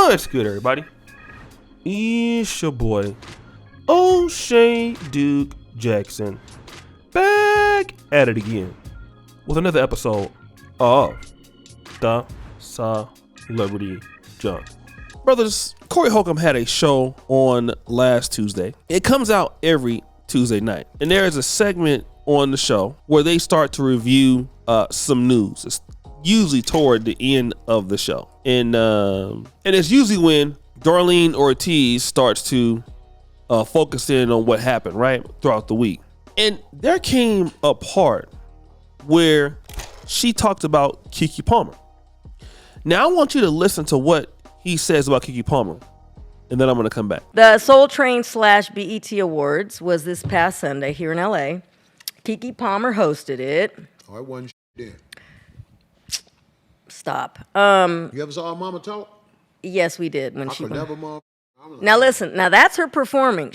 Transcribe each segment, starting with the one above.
What's good, everybody? It's your boy, O'Shea Duke Jackson, back at it again with another episode of The Celebrity Junk. Brothers, Corey Holcomb had a show on last Tuesday. It comes out every Tuesday night, and there is a segment on the show where they start to review some news. It's usually toward the end of the show, and it's usually when Darlene Ortiz starts to focus in on what happened right throughout the week. And there came a part where she talked about Keke Palmer. Now I want you to listen to what he says about Keke Palmer, and then I'm going to come back. The Soul Train / BET Awards was this past Sunday here in LA. Keke Palmer hosted it. Oh, I wasn't there. Stop. You ever saw our mama talk? Yes, we did. When I she could went. never, mom. Now listen. Now that's her performing.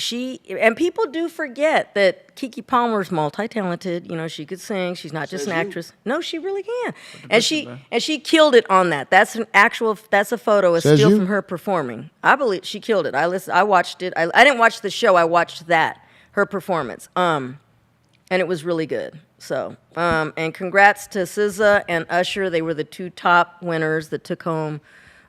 And people do forget that Keke Palmer's multi-talented. You know, she could sing. She's not just an actress. No, she really can. And she killed it on that. That's a photo, a still from her performing. I believe she killed it. I watched it. I didn't watch the show. I watched her performance. And it was really good. So, and congrats to SZA and Usher. They were the two top winners that took home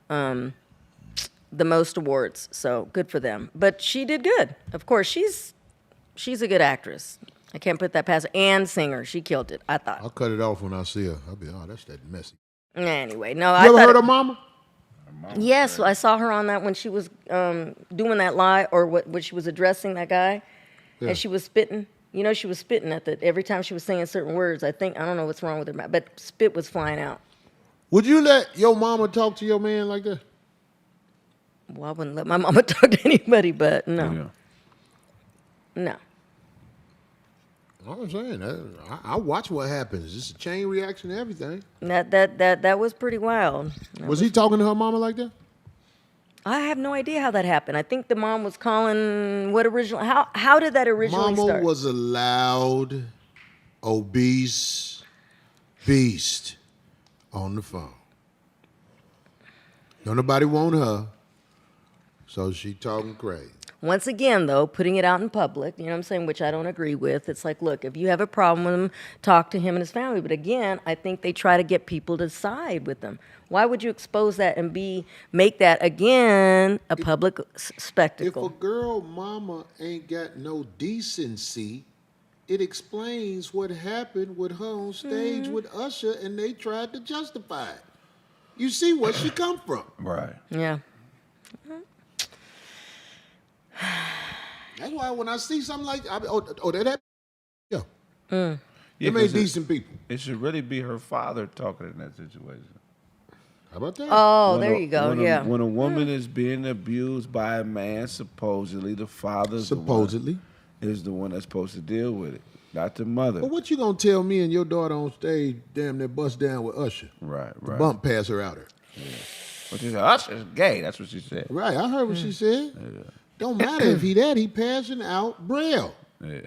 the most awards. So good for them. But she did good. Of course, she's a good actress. I can't put that past her. And singer. She killed it, I thought. I'll cut it off when I see her. I'll be, oh, that's that messy. Anyway, no, You ever heard of Mama? Yes, I saw her on that when she was doing that lie, or when she was addressing that guy, and she was spitting. You know, she was spitting at every time she was saying certain words. I don't know what's wrong with her mouth, but spit was flying out. Would you let your mama talk to your man like that? Well, I wouldn't let my mama talk to anybody, but no. Yeah. No. I'm saying, I watch what happens. It's a chain reaction to everything. That was pretty wild. Was he talking to her mama like that? I have no idea how that happened. I think the mom was calling how did that originally start? Mama was a loud, obese beast on the phone. Don't nobody want her, so she talking crazy. Once again, though, putting it out in public, you know what I'm saying, which I don't agree with. It's like, look, if you have a problem with him, talk to him and his family. But again, I think they try to get people to side with them. Why would you expose that and make that, again, a public spectacle? If a girl mama ain't got no decency, it explains what happened with her on stage with Usher, and they tried to justify it. You see where she come from. Right. Yeah. That's why when I see something like that happened. Yeah. Yeah, Them ain't decent people. It should really be her father talking in that situation. How about that? Oh, there you go. When a woman is being abused by a man, supposedly the father is the one that's supposed to deal with it, not the mother. But what you gonna tell me and your daughter on stage, damn near bust down with Usher? Right. Bump pass her out her. Yeah. But she said, Usher's gay. That's what she said. Right, I heard what she said. Yeah. Don't matter if he passing out Braille. Yeah.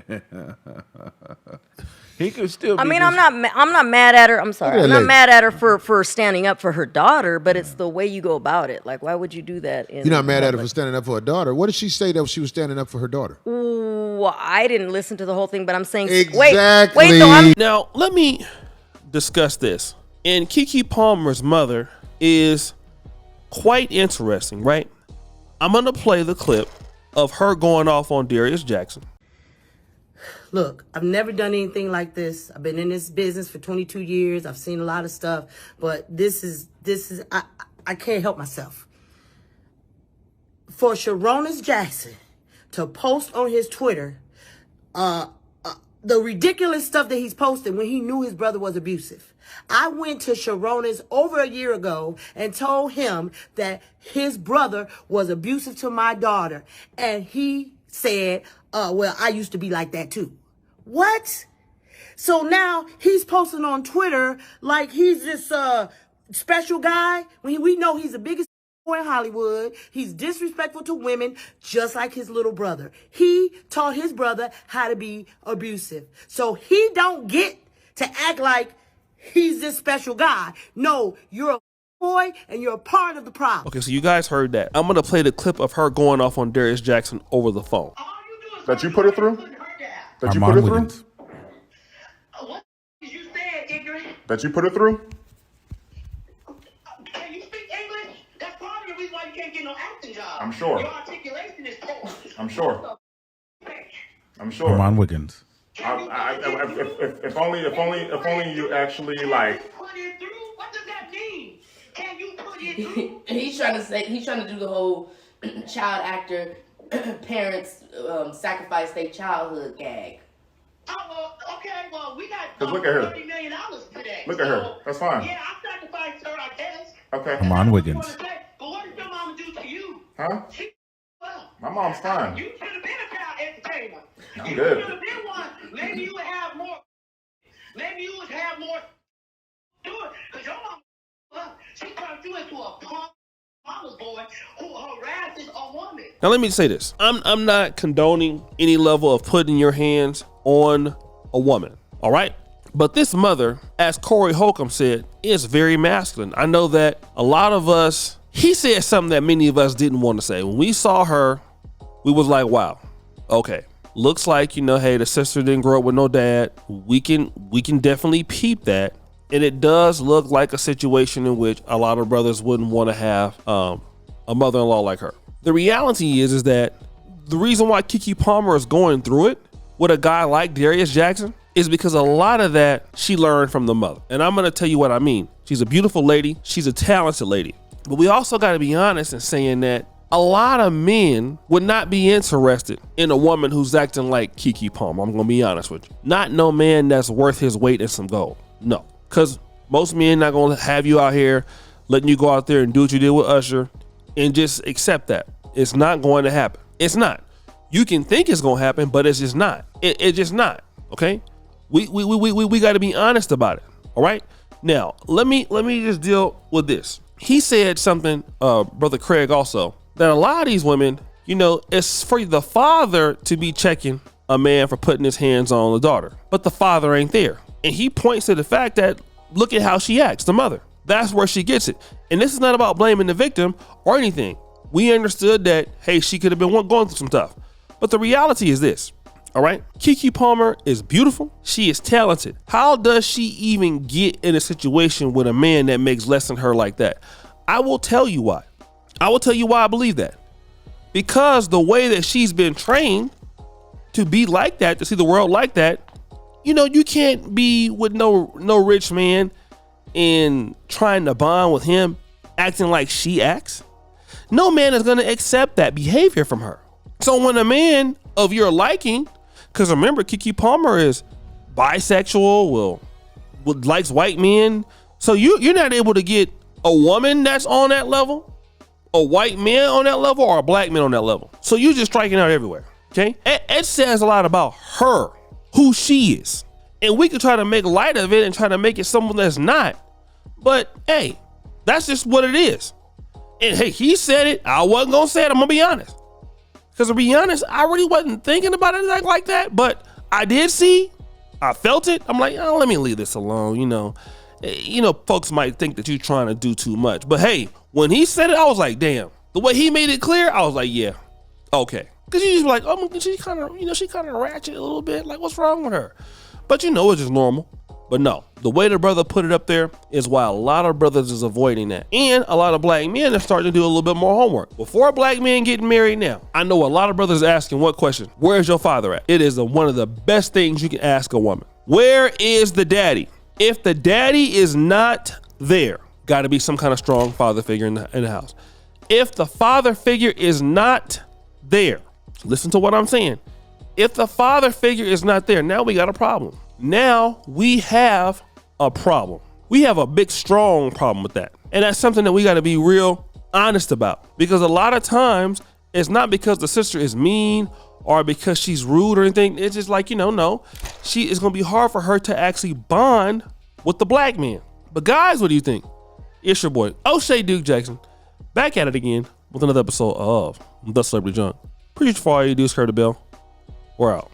He could still be. I mean, I'm not mad at her. I'm sorry. I'm not mad at her for standing up for her daughter, but it's the way you go about it. Like, why would you do that? You're not mad at her for standing up for her daughter. What did she say that she was standing up for her daughter? Well, I didn't listen to the whole thing, but I'm saying exactly. Wait. No, now let me discuss this. And Keke Palmer's mother is quite interesting, right? I'm gonna play the clip of her going off on Darius Jackson. Look, I've never done anything like this. I've been in this business for 22 years. I've seen a lot of stuff, but this is I can't help myself. For Sharonis Jackson to post on his Twitter the ridiculous stuff that he's posted when he knew his brother was abusive. I went to Sharonis over a year ago and told him that his brother was abusive to my daughter. And he said, well, I used to be like that too. What? So now he's posting on Twitter like he's this special guy when we know he's the biggest in Hollywood. He's disrespectful to women just like his little brother. He taught his brother how to be abusive. So he don't get to act like he's this special guy. No, you're a boy, and you're a part of the problem. Okay, so you guys heard that. I'm gonna play the clip of her going off on Darius Jackson over the phone. That you put it through? That you put it through? What you said, ignorant? That you put it through? Can you speak English? That's part of the reason why you can't get no acting job. I'm sure. Your articulation is poor. I'm sure. I'm sure. Armand Wiggins. If only you actually like. Put it through? What does that mean? Can you put it through? He's trying to do the whole child actor parents sacrifice their childhood gag. Oh, well, okay, well, we got Look at her. $30 million today. Look at her. That's fine. Yeah, I sacrificed her, I guess. Okay. Armand Wiggins. But what did your mama do to you? Huh? Well, My mom's fine. you should have been a child entertainer. I'm You good. should have been one. Maybe you would have more. Maybe you would have more. Do it. Because your mama, she turned you into a punk mama's boy who harasses a woman. Now let me say this. I'm not condoning any level of putting your hands on a woman, all right? But this mother, as Corey Holcomb said, is very masculine. I know that a lot of us, he said something that many of us didn't want to say. When we saw her, we was like, wow, okay. Looks like, hey, the sister didn't grow up with no dad. We can definitely peep that. And it does look like a situation in which a lot of brothers wouldn't want to have a mother-in-law like her. The reality is that the reason why Keke Palmer is going through it with a guy like Darius Jackson is because a lot of that she learned from the mother. And I'm going to tell you what I mean. She's a beautiful lady. She's a talented lady. But we also got to be honest in saying that a lot of men would not be interested in a woman who's acting like Keke Palmer. I'm going to be honest with you. Not no man that's worth his weight in some gold. No. Because most men not going to have you out here letting you go out there and do what you did with Usher and just accept that. It's not going to happen. It's not. You can think it's going to happen, but it's just not. It's just not. Okay? We got to be honest about it. All right? Now, let me just deal with this. He said something, Brother Craig also, that a lot of these women, it's for the father to be checking a man for putting his hands on the daughter, but the father ain't there. And he points to the fact that look at how she acts, the mother. That's where she gets it. And this is not about blaming the victim or anything. We understood that, hey, she could have been going through some stuff. But the reality is this, all right? Keke Palmer is beautiful. She is talented. How does she even get in a situation with a man that makes less than her like that? I will tell you why. I will tell you why I believe that. Because the way that she's been trained to be like that, to see the world like that, you can't be with no rich man and trying to bond with him, acting like she acts. No man is going to accept that behavior from her. So when a man of your liking, because remember, Keke Palmer is bisexual, likes white men. So you're not able to get a woman that's on that level, a white man on that level, or a black man on that level. So you're just striking out everywhere. Okay. It says a lot about her, who she is. And we could try to make light of it and try to make it someone that's not. But hey, that's just what it is. And hey, he said it. I wasn't going to say it. I'm going to be honest. Because to be honest, I really wasn't thinking about anything like that. But I did see, I felt it. I'm like, oh, let me leave this alone. Folks might think that you're trying to do too much. But hey, when he said it, I was like, damn. The way he made it clear, I was like, yeah, okay. Because you just be like, oh, she kind of ratchet a little bit. Like, what's wrong with her? But it's just normal. But no, the way the brother put it up there is why a lot of brothers is avoiding that. And a lot of black men are starting to do a little bit more homework. Before black men getting married now, I know a lot of brothers asking what question? Where's your father at? It is one of the best things you can ask a woman. Where is the daddy? If the daddy is not there, got to be some kind of strong father figure in the house. If the father figure is not there, listen to what I'm saying. If the father figure is not there, now we got a problem. Now we have a problem. We have a big, strong problem with that. And that's something that we got to be real honest about. Because a lot of times it's not because the sister is mean or because she's rude or anything. It's just like, no, it's going to be hard for her to actually bond with the black man. But guys, what do you think? It's your boy, O'Shea Duke Jackson, back at it again with another episode of The Celebrity Junk. Appreciate you for all you do, curve the bell. We're out.